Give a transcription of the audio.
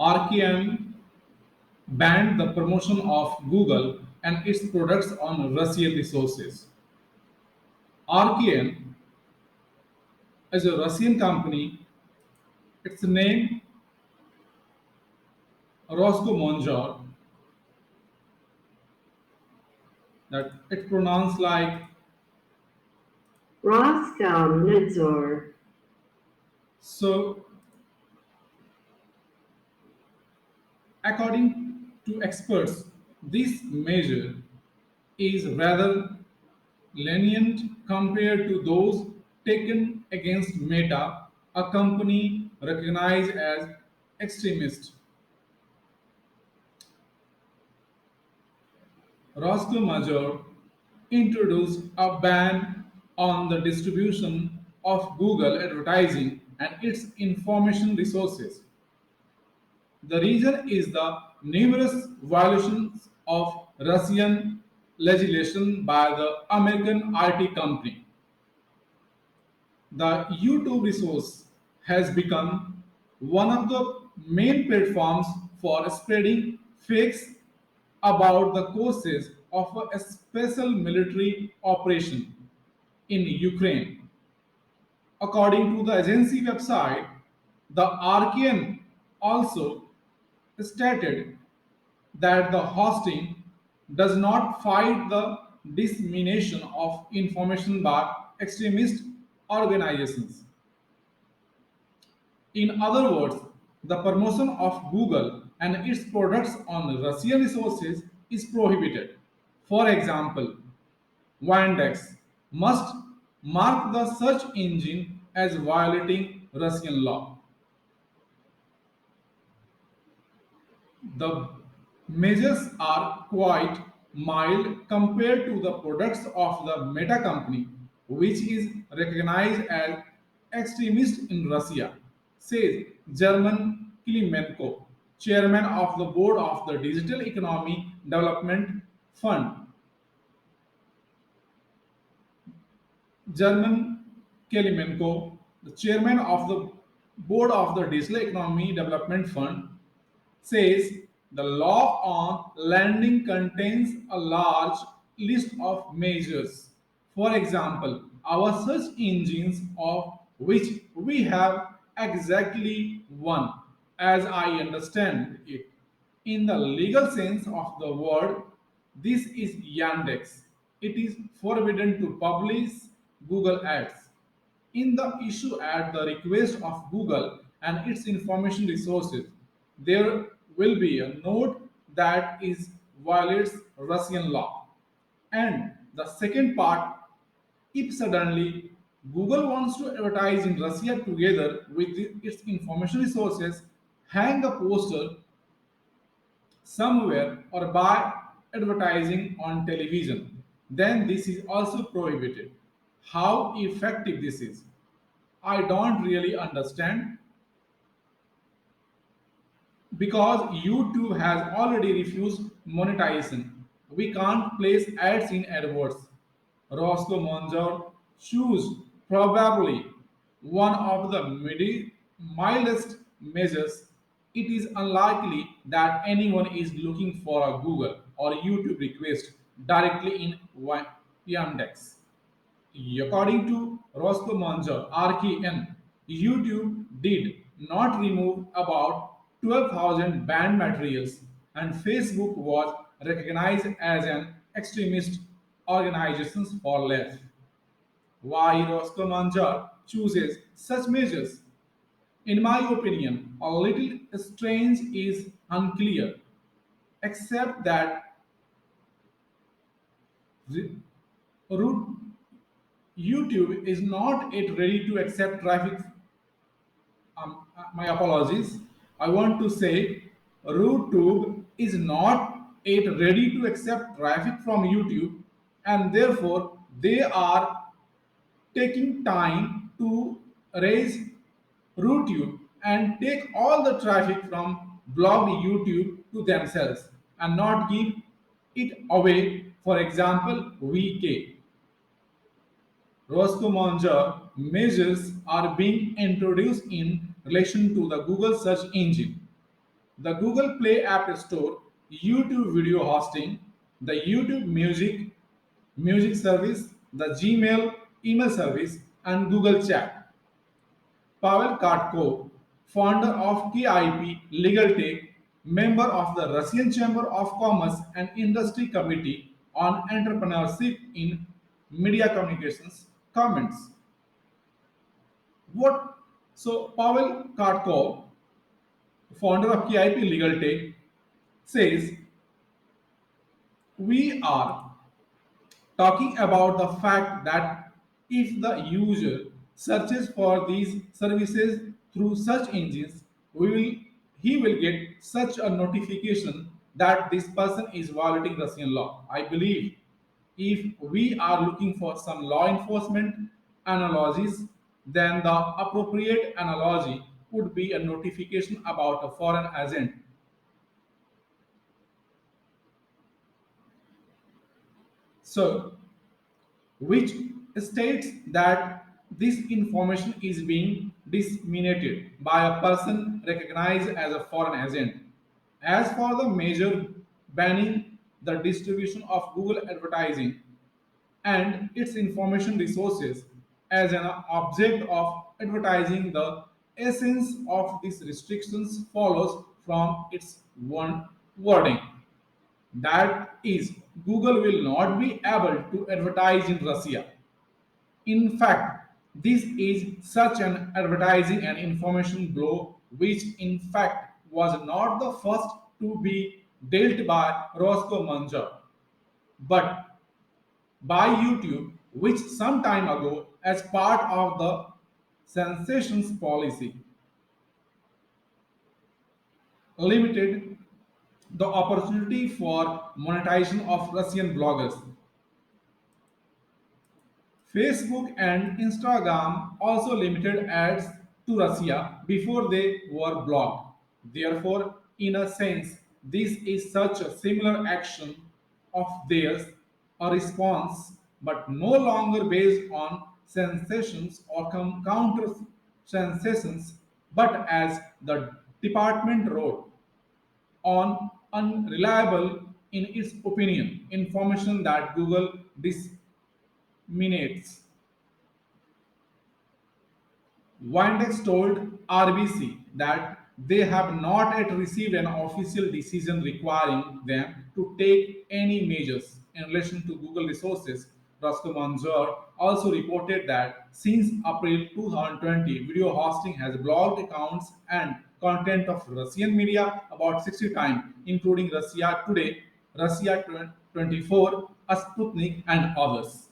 RKN banned the promotion of Google and its products on Russian resources. RKN is a Russian company. Its name Roskomnadzor, that it pronounced like. Roskomnadzor. So according to experts, this measure is rather lenient compared to those taken against Meta, a company recognized as extremist. Roscoe introduced a ban on the distribution of Google advertising and its information resources. The reason is the numerous violations of Russian legislation by the American IT company. The YouTube resource has become one of the main platforms for spreading fakes about the courses of a special military operation in Ukraine. According to the agency website, the RKN also stated that the hosting does not fight the dissemination of information by extremist organizations. In other words, the promotion of Google and its products on Russian resources is prohibited. For example, Yandex must mark the search engine as violating Russian law. The measures are quite mild compared to the products of the Meta company, which is recognized as extremist in Russia, says German Klimenko, chairman of the board of the Digital Economy Development Fund. German Klimenko, the chairman of the board of the Digital Economy Development Fund, says the law on lending contains a large list of measures. For example, our search engines, of which we have exactly one, as I understand it. In the legal sense of the word, this is Yandex. It is forbidden to publish Google ads. In the issue at the request of Google and its information resources, there will be a note that is violates Russian law. And the second part, if suddenly Google wants to advertise in Russia together with its information resources, hang a poster somewhere or buy advertising on television, then this is also prohibited. How effective this is, I don't really understand, because YouTube has already refused monetization. We can't place ads in AdWords. Roscoe Monjor choose probably one of the mildest measures. It is unlikely that anyone is looking for a Google or YouTube request directly in Yandex. According to Roscoe Monjor, RKN, YouTube did not remove about 12,000 banned materials, and Facebook was recognized as an extremist organization for less. Why Roscoe Monjor chooses such measures, in my opinion, a little strange is unclear, except that root YouTube is not yet ready to accept traffic. My apologies. I want to say RootTube is not yet ready to accept traffic from YouTube, and therefore they are taking time to raise RootTube and take all the traffic from blogged YouTube to themselves and not give it away. For example, VK. Roscoe measures are being introduced in relation to the Google search engine. the Google Play App Store, YouTube video hosting, the YouTube music service, the Gmail email service, and Google Chat. Pavel Katkov, founder of KIP Legal Tech, member of the Russian Chamber of Commerce and Industry Committee on Entrepreneurship in Media Communications, comments. What so Pavel Katkov, founder of KIP Legal Tech, says we are talking about the fact that if the user searches for these services through search engines, we will he will get such a notification that this person is violating Russian law. I believe if we are looking for some law enforcement analogies, then the appropriate analogy would be a notification about a foreign agent. So which states that this information is being disseminated by a person recognized as a foreign agent. As for the measure banning the distribution of Google advertising and its information resources as an object of advertising, the essence of these restrictions follows from its one wording. That is, Google will not be able to advertise in Russia. In fact, this is such an advertising and information blow, which in fact was not the first to be dealt by Roscoe but by YouTube, which some time ago, as part of the sensations policy, limited the opportunity for monetization of Russian bloggers. Facebook and Instagram also limited ads to Russia before they were blocked. Therefore, in a sense, this is such a similar action of theirs, a response, but no longer based on sensations or counter sensations, but as the department wrote on unreliable in its opinion information that Google disseminates. Windex told RBC that they have not yet received an official decision requiring them to take any measures in relation to Google resources. Roscoe also reported that since April 2020, video hosting has blocked accounts and content of Russian media about 60 times, including Russia Today, Russia 24, Sputnik, and others.